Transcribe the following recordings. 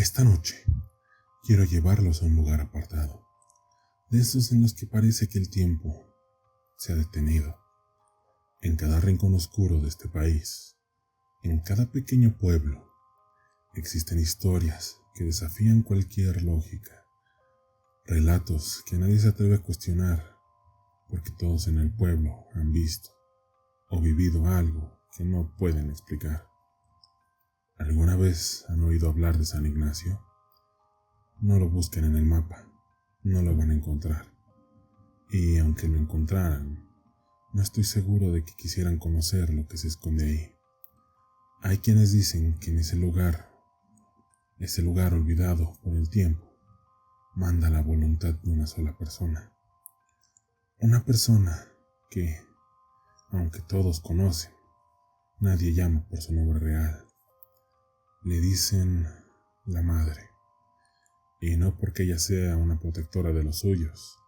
Esta noche quiero llevarlos a un lugar apartado, de esos en los que parece que el tiempo se ha detenido. En cada rincón oscuro de este país, en cada pequeño pueblo, existen historias que desafían cualquier lógica, relatos que nadie se atreve a cuestionar, porque todos en el pueblo han visto o vivido algo que no pueden explicar. ¿Alguna vez han oído hablar de San Ignacio? No lo busquen en el mapa, no lo van a encontrar. Y aunque lo encontraran, no estoy seguro de que quisieran conocer lo que se esconde ahí. Hay quienes dicen que en ese lugar olvidado por el tiempo, manda la voluntad de una sola persona. Una persona que, aunque todos conocen, nadie llama por su nombre real. Le dicen la madre, y no porque ella sea una protectora de los suyos,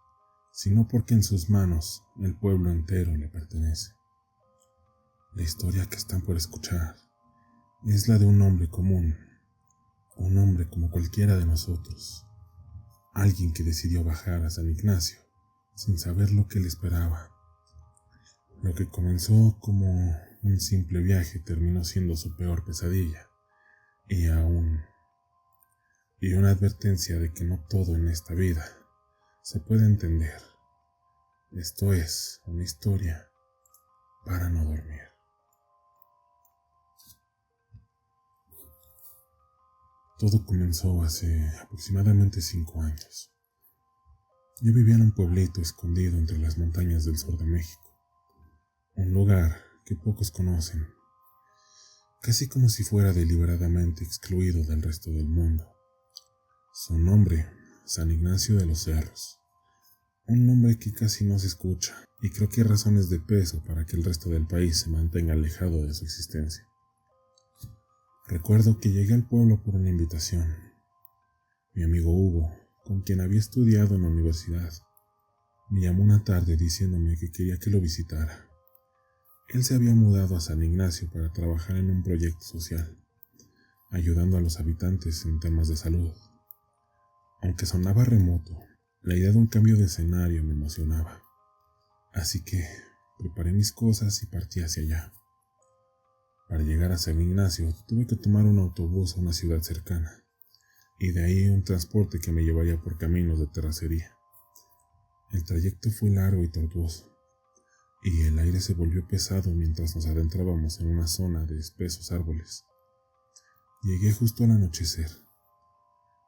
sino porque en sus manos el pueblo entero le pertenece. La historia que están por escuchar es la de un hombre común, un hombre como cualquiera de nosotros, alguien que decidió bajar a San Ignacio sin saber lo que le esperaba. Lo que comenzó como un simple viaje terminó siendo su peor pesadilla, y una advertencia de que no todo en esta vida se puede entender. Esto es una historia para no dormir. Todo comenzó hace aproximadamente 5 años. Yo vivía en un pueblito escondido entre las montañas del sur de México, un lugar que pocos conocen, casi como si fuera deliberadamente excluido del resto del mundo. Su nombre, San Ignacio de los Cerros, un nombre que casi no se escucha, y creo que hay razones de peso para que el resto del país se mantenga alejado de su existencia. Recuerdo que llegué al pueblo por una invitación. Mi amigo Hugo, con quien había estudiado en la universidad, me llamó una tarde diciéndome que quería que lo visitara. Él se había mudado a San Ignacio para trabajar en un proyecto social, ayudando a los habitantes en temas de salud. Aunque sonaba remoto, la idea de un cambio de escenario me emocionaba. Así que preparé mis cosas y partí hacia allá. Para llegar a San Ignacio tuve que tomar un autobús a una ciudad cercana, y de ahí un transporte que me llevaría por caminos de terracería. El trayecto fue largo y tortuoso, y el aire se volvió pesado mientras nos adentrábamos en una zona de espesos árboles. Llegué justo al anochecer,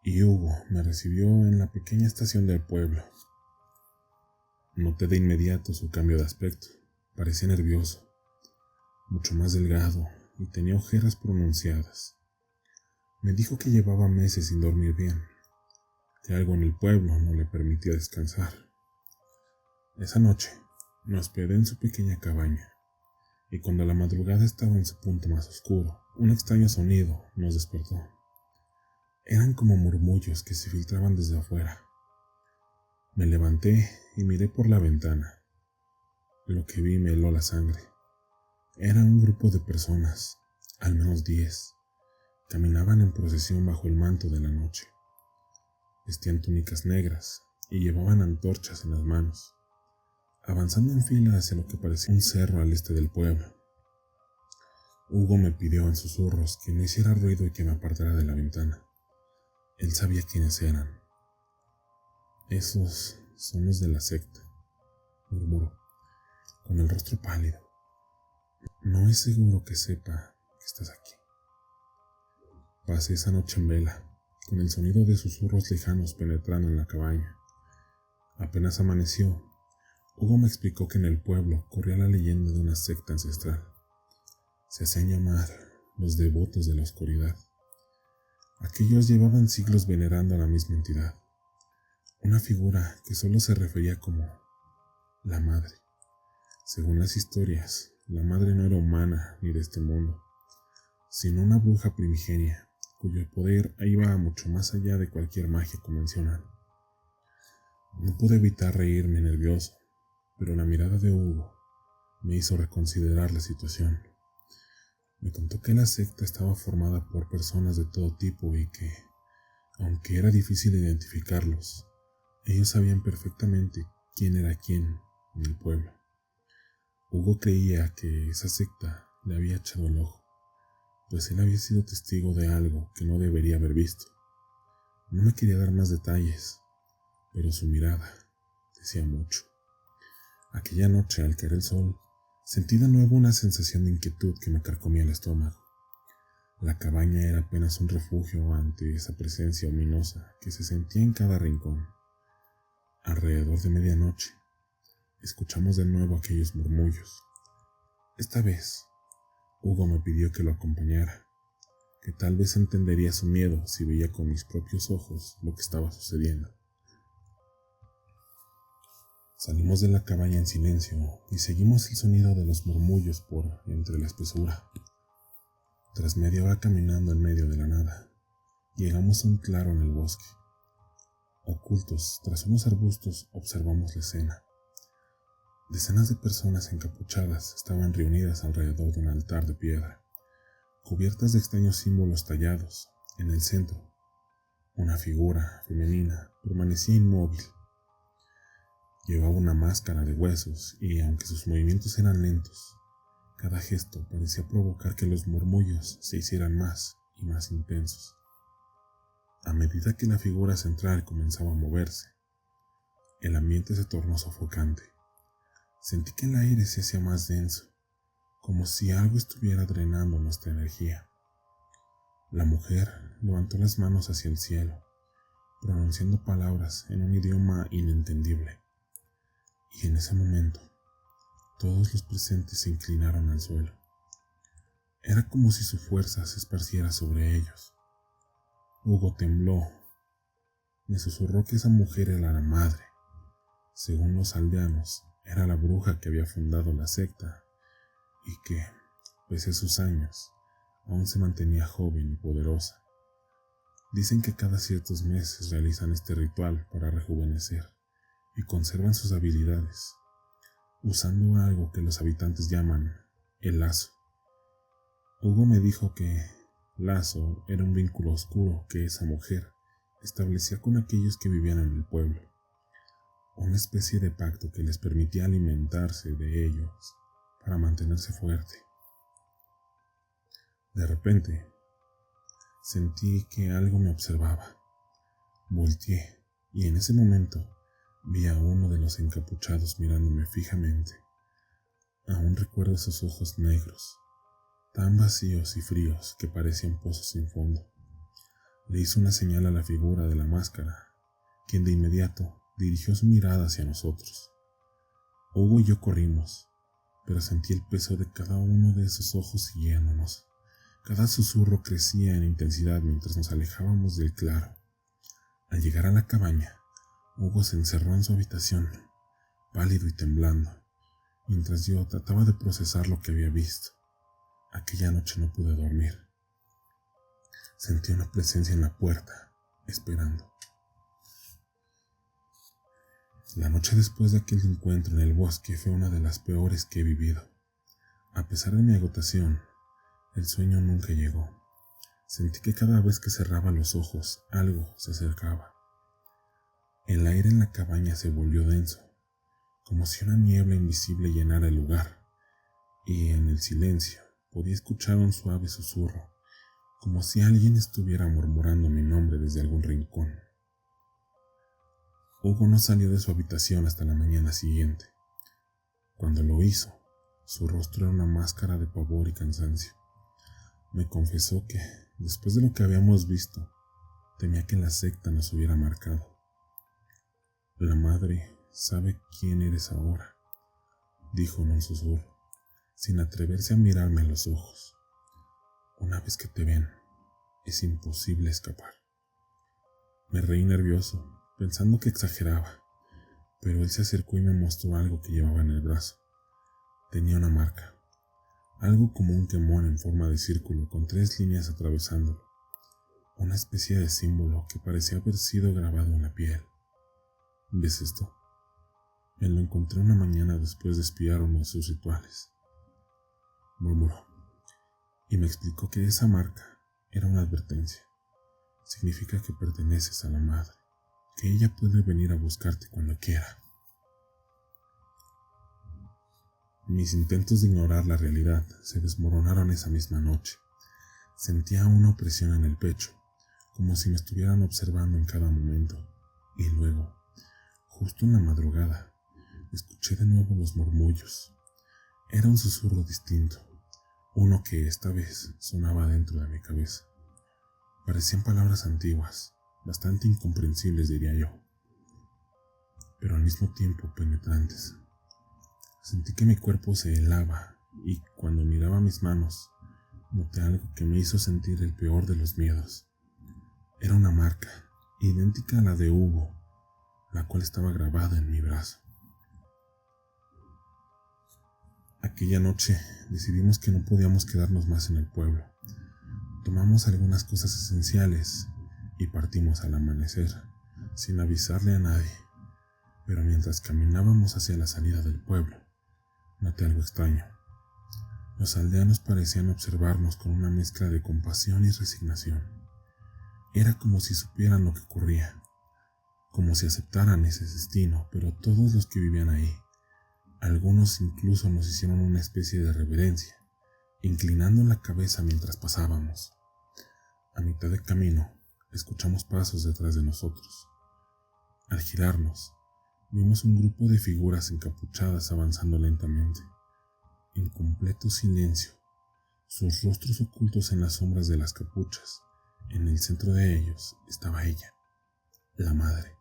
y Hugo me recibió en la pequeña estación del pueblo. Noté de inmediato su cambio de aspecto. Parecía nervioso, mucho más delgado, y tenía ojeras pronunciadas. Me dijo que llevaba meses sin dormir bien, que algo en el pueblo no le permitía descansar. Esa noche me hospedé en su pequeña cabaña, y cuando la madrugada estaba en su punto más oscuro, un extraño sonido nos despertó. Eran como murmullos que se filtraban desde afuera. Me levanté y miré por la ventana. Lo que vi me heló la sangre. Era un grupo de personas, al menos 10. Caminaban en procesión bajo el manto de la noche. Vestían túnicas negras y llevaban antorchas en las manos, avanzando en fila hacia lo que parecía un cerro al este del pueblo. Hugo me pidió en susurros que no hiciera ruido y que me apartara de la ventana. Él sabía quiénes eran. Esos son los de la secta, murmuró, con el rostro pálido. No es seguro que sepa que estás aquí. Pasé esa noche en vela, con el sonido de susurros lejanos penetrando en la cabaña. Apenas amaneció, Hugo me explicó que en el pueblo corría la leyenda de una secta ancestral. Se hacían llamar los devotos de la oscuridad. Aquellos llevaban siglos venerando a la misma entidad, una figura que solo se refería como la madre. Según las historias, la madre no era humana ni de este mundo, sino una bruja primigenia, cuyo poder iba mucho más allá de cualquier magia convencional. No pude evitar reírme nervioso, pero la mirada de Hugo me hizo reconsiderar la situación. Me contó que la secta estaba formada por personas de todo tipo y que, Aunque era difícil identificarlos, ellos sabían perfectamente quién era quién en el pueblo. Hugo creía que esa secta le había echado el ojo, pues él había sido testigo de algo que no debería haber visto. No me quería dar más detalles, pero su mirada decía mucho. Aquella noche, al caer el sol, sentí de nuevo una sensación de inquietud que me carcomía el estómago. La cabaña era apenas un refugio ante esa presencia ominosa que se sentía en cada rincón. Alrededor de medianoche, escuchamos de nuevo aquellos murmullos. Esta vez, Hugo me pidió que lo acompañara, que tal vez entendería su miedo si veía con mis propios ojos lo que estaba sucediendo. Salimos de la cabaña en silencio y seguimos el sonido de los murmullos por entre la espesura. Tras media hora caminando en medio de la nada, llegamos a un claro en el bosque. Ocultos tras unos arbustos observamos la escena. Decenas de personas encapuchadas estaban reunidas alrededor de un altar de piedra, cubiertas de extraños símbolos tallados. En el centro, una figura femenina permanecía inmóvil. Llevaba una máscara de huesos y, aunque sus movimientos eran lentos, cada gesto parecía provocar que los murmullos se hicieran más y más intensos. A medida que la figura central comenzaba a moverse, el ambiente se tornó sofocante. Sentí que el aire se hacía más denso, como si algo estuviera drenando nuestra energía. La mujer levantó las manos hacia el cielo, pronunciando palabras en un idioma inentendible. Y en ese momento, todos los presentes se inclinaron al suelo. Era como si su fuerza se esparciera sobre ellos. Hugo tembló. Me susurró que esa mujer era la madre. Según los aldeanos, era la bruja que había fundado la secta y que, pese a sus años, aún se mantenía joven y poderosa. Dicen que cada ciertos meses realizan este ritual para rejuvenecer y conservan sus habilidades, usando algo que los habitantes llaman el lazo. Hugo me dijo que lazo era un vínculo oscuro que esa mujer establecía con aquellos que vivían en el pueblo, una especie de pacto que les permitía alimentarse de ellos para mantenerse fuerte. De repente, sentí que algo me observaba. Volteé y en ese momento vi a uno de los encapuchados mirándome fijamente. Aún recuerdo esos ojos negros, tan vacíos y fríos que parecían pozos sin fondo. Le hizo una señal a la figura de la máscara, quien de inmediato dirigió su mirada hacia nosotros. Hugo y yo corrimos, pero sentí el peso de cada uno de esos ojos siguiéndonos. Cada susurro crecía en intensidad mientras nos alejábamos del claro. Al llegar a la cabaña, Hugo se encerró en su habitación, pálido y temblando, mientras yo trataba de procesar lo que había visto. Aquella noche no pude dormir. Sentí una presencia en la puerta, esperando. La noche después de aquel encuentro en el bosque fue una de las peores que he vivido. A pesar de mi agotación, el sueño nunca llegó. Sentí que cada vez que cerraba los ojos, algo se acercaba. El aire en la cabaña se volvió denso, como si una niebla invisible llenara el lugar, y en el silencio podía escuchar un suave susurro, como si alguien estuviera murmurando mi nombre desde algún rincón. Hugo no salió de su habitación hasta la mañana siguiente. Cuando lo hizo, su rostro era una máscara de pavor y cansancio. Me confesó que, después de lo que habíamos visto, temía que la secta nos hubiera marcado. La madre sabe quién eres ahora, dijo en un susurro, sin atreverse a mirarme a los ojos. Una vez que te ven, es imposible escapar. Me reí nervioso, pensando que exageraba, pero él se acercó y me mostró algo que llevaba en el brazo. Tenía una marca, algo como un quemón en forma de círculo con 3 líneas atravesándolo, una especie de símbolo que parecía haber sido grabado en la piel. ¿Ves esto? Me lo encontré una mañana después de espiar uno de sus rituales, murmuró, y me explicó que esa marca era una advertencia. significa que perteneces a la madre, que ella puede venir a buscarte cuando quiera. Mis intentos de ignorar la realidad se desmoronaron esa misma noche. Sentía una opresión en el pecho, como si me estuvieran observando en cada momento. Y luego, justo en la madrugada, escuché de nuevo los murmullos. Era un susurro distinto, uno que esta vez sonaba dentro de mi cabeza. Parecían palabras antiguas, bastante incomprensibles diría yo, pero al mismo tiempo penetrantes. Sentí que mi cuerpo se helaba y cuando miraba mis manos, noté algo que me hizo sentir el peor de los miedos. Era una marca, idéntica a la de Hugo, la cual estaba grabada en mi brazo. Aquella noche decidimos que no podíamos quedarnos más en el pueblo. Tomamos algunas cosas esenciales y partimos al amanecer, sin avisarle a nadie. Pero mientras caminábamos hacia la salida del pueblo, noté algo extraño. Los aldeanos parecían observarnos con una mezcla de compasión y resignación. Era como si supieran lo que ocurría, como si aceptaran ese destino, pero todos los que vivían ahí, algunos incluso nos hicieron una especie de reverencia, inclinando la cabeza mientras pasábamos. A mitad de camino, escuchamos pasos detrás de nosotros. Al girarnos, vimos un grupo de figuras encapuchadas avanzando lentamente, en completo silencio, sus rostros ocultos en las sombras de las capuchas. En el centro de ellos estaba ella, la madre.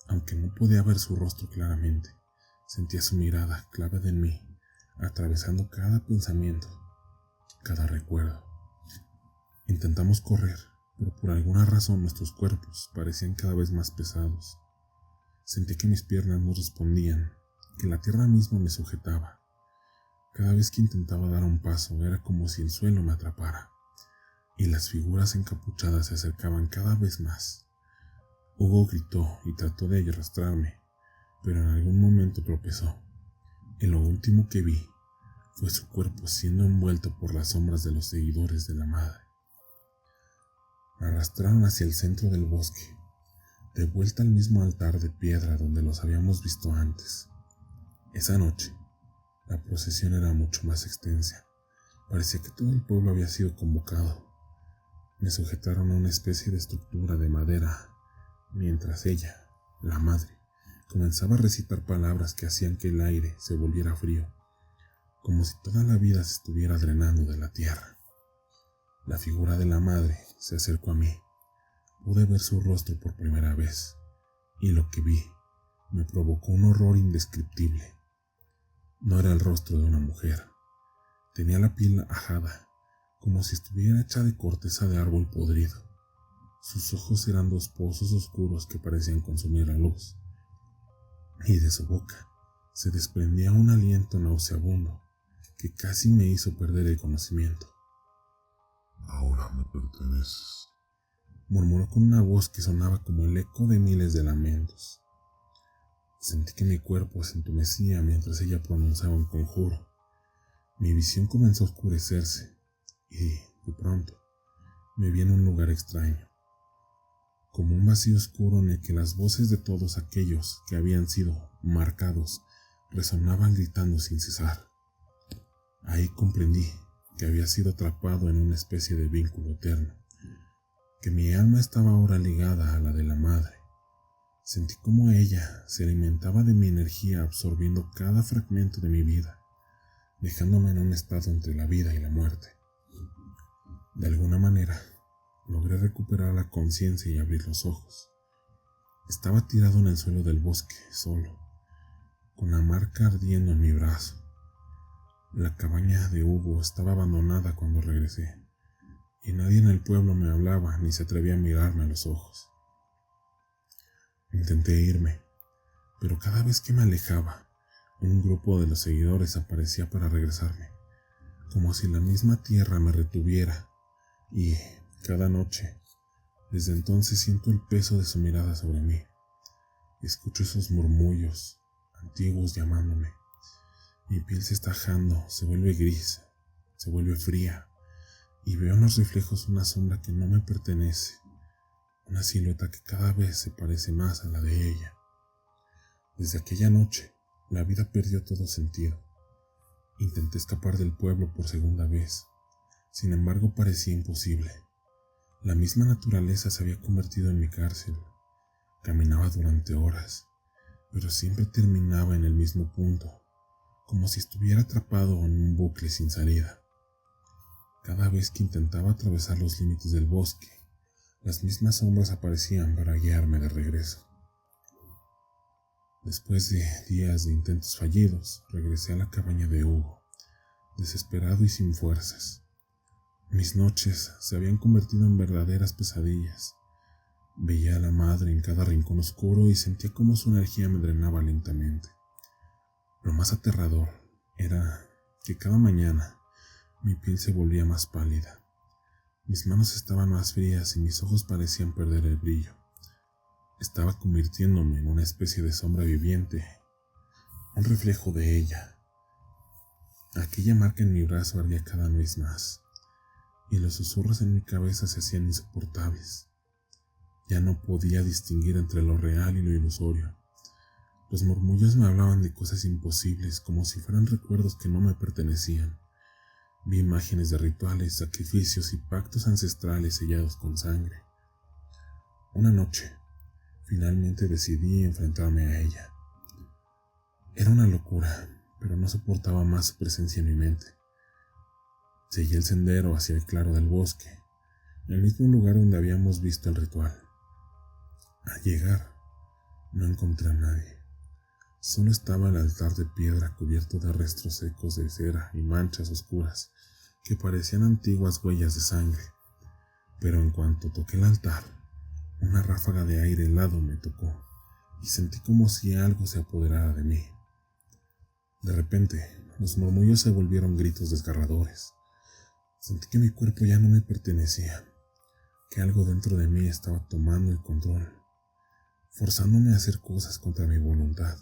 Aunque no podía ver su rostro claramente, sentía su mirada clavada en mí, atravesando cada pensamiento, cada recuerdo. Intentamos correr, pero por alguna razón nuestros cuerpos parecían cada vez más pesados. Sentí que mis piernas no respondían, que la tierra misma me sujetaba. Cada vez que intentaba dar un paso era como si el suelo me atrapara, y las figuras encapuchadas se acercaban cada vez más. Hugo gritó y trató de arrastrarme, pero en algún momento tropezó, y lo último que vi fue su cuerpo siendo envuelto por las sombras de los seguidores de la madre. Me arrastraron hacia el centro del bosque, de vuelta al mismo altar de piedra donde los habíamos visto antes. Esa noche, la procesión era mucho más extensa. Parecía que todo el pueblo había sido convocado. Me sujetaron a una especie de estructura de madera, mientras ella, la madre, comenzaba a recitar palabras que hacían que el aire se volviera frío, como si toda la vida se estuviera drenando de la tierra. La figura de la madre se acercó a mí. Pude ver su rostro por primera vez, y lo que vi me provocó un horror indescriptible. No era el rostro de una mujer. Tenía la piel ajada, como si estuviera hecha de corteza de árbol podrido. Sus ojos eran dos pozos oscuros que parecían consumir la luz, y de su boca se desprendía un aliento nauseabundo que casi me hizo perder el conocimiento. Ahora me perteneces, Murmuró con una voz que sonaba como el eco de miles de lamentos. Sentí que mi cuerpo se entumecía mientras ella pronunciaba un conjuro. Mi visión comenzó a oscurecerse y, de pronto, me vi en un lugar extraño, como un vacío oscuro en el que las voces de todos aquellos que habían sido marcados resonaban gritando sin cesar. Ahí comprendí que había sido atrapado en una especie de vínculo eterno, que mi alma estaba ahora ligada a la de la madre. Sentí como ella se alimentaba de mi energía, absorbiendo cada fragmento de mi vida, dejándome en un estado entre la vida y la muerte. De alguna manera, logré recuperar la conciencia y abrir los ojos. Estaba tirado en el suelo del bosque, solo, con la marca ardiendo en mi brazo. La cabaña de Hugo estaba abandonada cuando regresé, y nadie en el pueblo me hablaba ni se atrevía a mirarme a los ojos. Intenté irme, pero cada vez que me alejaba, un grupo de los seguidores aparecía para regresarme, como si la misma tierra me retuviera, y cada noche, desde entonces siento el peso de su mirada sobre mí. Escucho esos murmullos antiguos llamándome. Mi piel se está ajando, se vuelve gris, se vuelve fría, y veo en los reflejos una sombra que no me pertenece, una silueta que cada vez se parece más a la de ella. Desde aquella noche, la vida perdió todo sentido. Intenté escapar del pueblo por segunda vez. Sin embargo, parecía imposible. La misma naturaleza se había convertido en mi cárcel. Caminaba durante horas, pero siempre terminaba en el mismo punto, como si estuviera atrapado en un bucle sin salida. Cada vez que intentaba atravesar los límites del bosque, las mismas sombras aparecían para guiarme de regreso. Después de días de intentos fallidos, regresé a la cabaña de Hugo, desesperado y sin fuerzas. Mis noches se habían convertido en verdaderas pesadillas. Veía a la madre en cada rincón oscuro y sentía cómo su energía me drenaba lentamente. Lo más aterrador era que cada mañana mi piel se volvía más pálida. Mis manos estaban más frías y mis ojos parecían perder el brillo. Estaba convirtiéndome en una especie de sombra viviente, un reflejo de ella. Aquella marca en mi brazo ardía cada vez más, y los susurros en mi cabeza se hacían insoportables. Ya no podía distinguir entre lo real y lo ilusorio. Los murmullos me hablaban de cosas imposibles, como si fueran recuerdos que no me pertenecían. Vi imágenes de rituales, sacrificios y pactos ancestrales sellados con sangre. Una noche, finalmente decidí enfrentarme a ella. Era una locura, pero no soportaba más su presencia en mi mente. Seguí el sendero hacia el claro del bosque, el mismo lugar donde habíamos visto el ritual. Al llegar, no encontré a nadie. Solo estaba el altar de piedra cubierto de restos secos de cera y manchas oscuras que parecían antiguas huellas de sangre. Pero en cuanto toqué el altar, una ráfaga de aire helado me tocó y sentí como si algo se apoderara de mí. De repente, los murmullos se volvieron gritos desgarradores. Sentí que mi cuerpo ya no me pertenecía, que algo dentro de mí estaba tomando el control, forzándome a hacer cosas contra mi voluntad.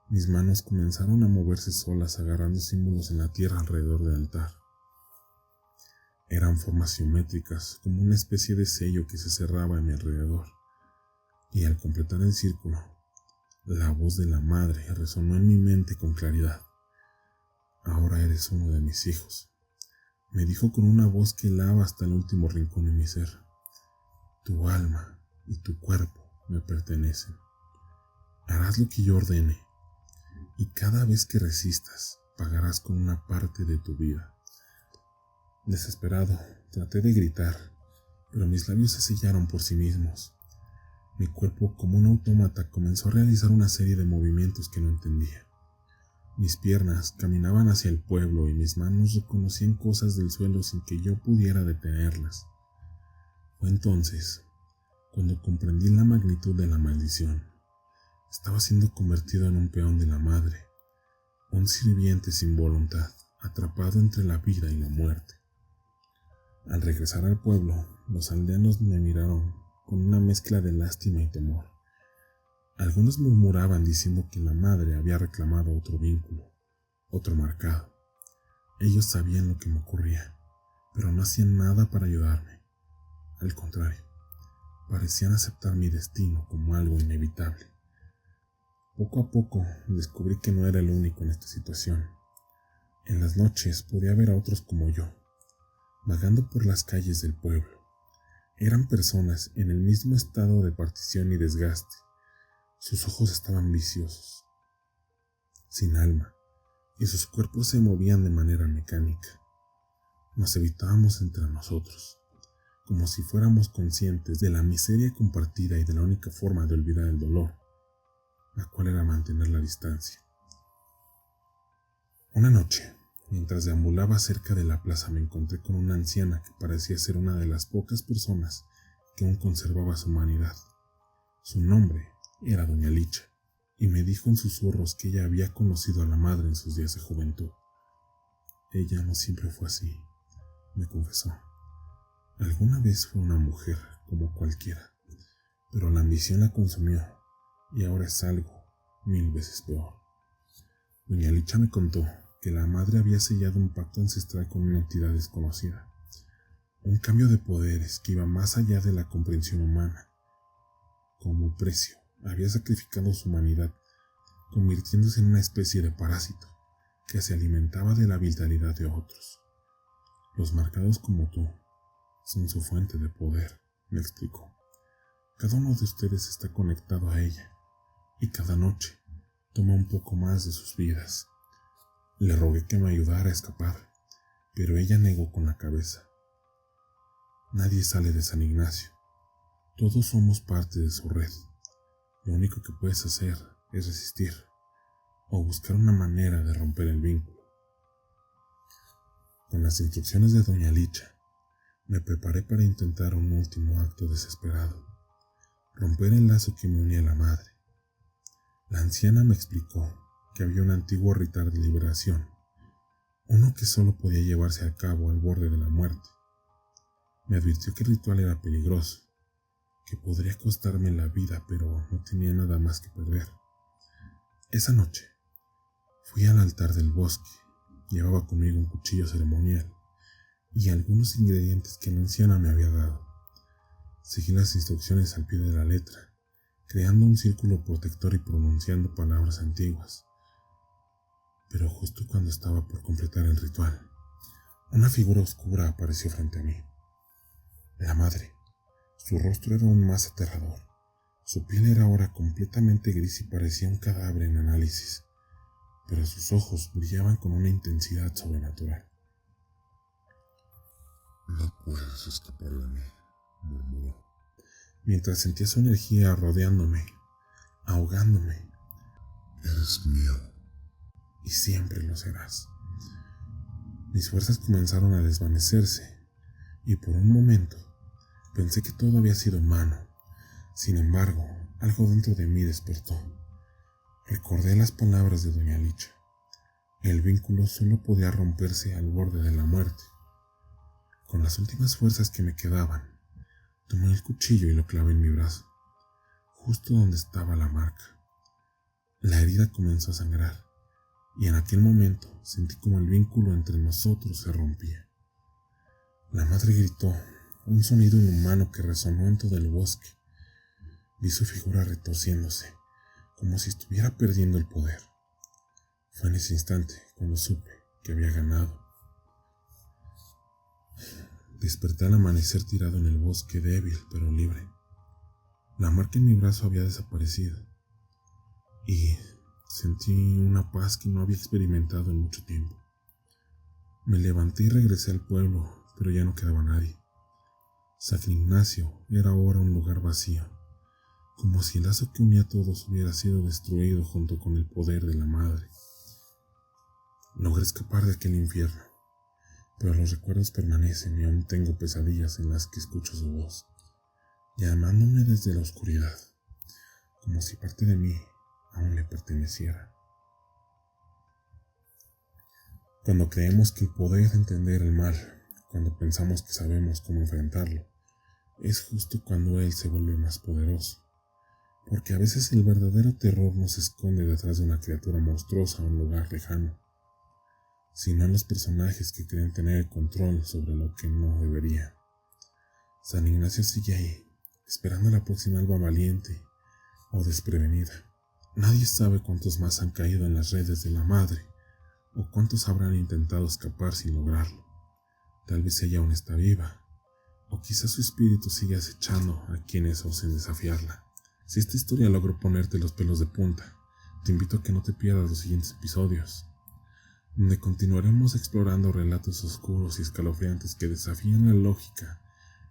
Mis manos comenzaron a moverse solas, agarrando símbolos en la tierra alrededor del altar. Eran formas geométricas, como una especie de sello que se cerraba a mi alrededor. Y al completar el círculo, la voz de la madre resonó en mi mente con claridad. Ahora eres uno de mis hijos, me dijo con una voz que helaba hasta el último rincón de mi ser. Tu alma y tu cuerpo me pertenecen. Harás lo que yo ordene. Y cada vez que resistas, pagarás con una parte de tu vida. Desesperado, traté de gritar, pero mis labios se sellaron por sí mismos. Mi cuerpo, como un autómata, comenzó a realizar una serie de movimientos que no entendía. Mis piernas caminaban hacia el pueblo y mis manos reconocían cosas del suelo sin que yo pudiera detenerlas. Fue entonces cuando comprendí la magnitud de la maldición. Estaba siendo convertido en un peón de la madre, un sirviente sin voluntad, atrapado entre la vida y la muerte. Al regresar al pueblo, los aldeanos me miraron con una mezcla de lástima y temor. Algunos murmuraban diciendo que la madre había reclamado otro vínculo, otro marcado. Ellos sabían lo que me ocurría, pero no hacían nada para ayudarme. Al contrario, parecían aceptar mi destino como algo inevitable. Poco a poco descubrí que no era el único en esta situación. En las noches podía ver a otros como yo, vagando por las calles del pueblo. Eran personas en el mismo estado de partición y desgaste. Sus ojos estaban viciosos, sin alma, y sus cuerpos se movían de manera mecánica. Nos evitábamos entre nosotros, como si fuéramos conscientes de la miseria compartida y de la única forma de olvidar el dolor, la cual era mantener la distancia. Una noche, mientras deambulaba cerca de la plaza, me encontré con una anciana que parecía ser una de las pocas personas que aún conservaba su humanidad. Su nombre era Doña Licha, y me dijo en susurros que ella había conocido a la madre en sus días de juventud. Ella no siempre fue así, me confesó. Alguna vez fue una mujer como cualquiera, pero la ambición la consumió y ahora es algo 1000 veces peor. Doña Licha me contó que la madre había sellado un pacto ancestral con una entidad desconocida, un cambio de poderes que iba más allá de la comprensión humana. Como precio, había sacrificado su humanidad, convirtiéndose en una especie de parásito que se alimentaba de la vitalidad de otros. Los marcados como tú son su fuente de poder, me explicó. Cada uno de ustedes está conectado a ella, y cada noche toma un poco más de sus vidas. Le rogué que me ayudara a escapar, pero ella negó con la cabeza. Nadie sale de San Ignacio. Todos somos parte de su red. Lo único que puedes hacer es resistir, o buscar una manera de romper el vínculo. Con las instrucciones de doña Licha, me preparé para intentar un último acto desesperado: romper el lazo que me unía a la madre. La anciana me explicó que había un antiguo ritual de liberación, uno que solo podía llevarse a cabo al borde de la muerte. Me advirtió que el ritual era peligroso, que podría costarme la vida, pero no tenía nada más que perder. Esa noche fui al altar del bosque. Llevaba conmigo un cuchillo ceremonial y algunos ingredientes que la anciana me había dado. Seguí las instrucciones al pie de la letra, creando un círculo protector y pronunciando palabras antiguas. Pero justo cuando estaba por completar el ritual, una figura oscura apareció frente a mí. La madre. Su rostro era aún más aterrador. Su piel era ahora completamente gris y parecía un cadáver en análisis, pero sus ojos brillaban con una intensidad sobrenatural. No puedes escapar de mí, murmuró, mientras sentía su energía rodeándome, ahogándome. Eres mío. Y siempre lo serás. Mis fuerzas comenzaron a desvanecerse, y por un momento pensé que todo había sido en vano. Sin embargo, algo dentro de mí despertó. Recordé las palabras de doña Licha. El vínculo solo podía romperse al borde de la muerte. Con las últimas fuerzas que me quedaban, tomé el cuchillo y lo clavé en mi brazo, justo donde estaba la marca. La herida comenzó a sangrar, y en aquel momento sentí como el vínculo entre nosotros se rompía. La madre gritó, un sonido inhumano que resonó en todo el bosque. Vi su figura retorciéndose, como si estuviera perdiendo el poder. Fue en ese instante cuando supe que había ganado. Desperté al amanecer tirado en el bosque, débil pero libre. La marca en mi brazo había desaparecido, y sentí una paz que no había experimentado en mucho tiempo. Me levanté y regresé al pueblo, pero ya no quedaba nadie. San Ignacio era ahora un lugar vacío, como si el lazo que unía a todos hubiera sido destruido junto con el poder de la madre. Logré escapar de aquel infierno, pero los recuerdos permanecen y aún tengo pesadillas en las que escucho su voz, llamándome desde la oscuridad, como si parte de mí aún le perteneciera. Cuando creemos que el poder entender el mal, cuando pensamos que sabemos cómo enfrentarlo, es justo cuando él se vuelve más poderoso, porque a veces el verdadero terror no se esconde detrás de una criatura monstruosa o un lugar lejano, sino en los personajes que creen tener el control sobre lo que no debería. San Ignacio sigue ahí, esperando a la próxima alba valiente o desprevenida. Nadie sabe cuántos más han caído en las redes de la madre, o cuántos habrán intentado escapar sin lograrlo. Tal vez ella aún está viva, o quizás su espíritu sigue acechando a quienes osen desafiarla. Si esta historia logró ponerte los pelos de punta, te invito a que no te pierdas los siguientes episodios, donde continuaremos explorando relatos oscuros y escalofriantes que desafían la lógica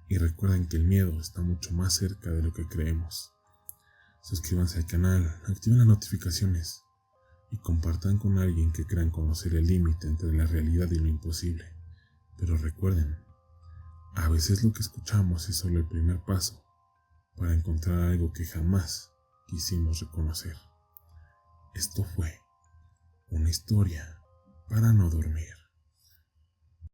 y recuerdan que el miedo está mucho más cerca de lo que creemos. Suscríbanse al canal, activen las notificaciones y compartan con alguien que crean conocer el límite entre la realidad y lo imposible. Pero recuerden, a veces lo que escuchamos es solo el primer paso para encontrar algo que jamás quisimos reconocer. Esto fue una historia para no dormir.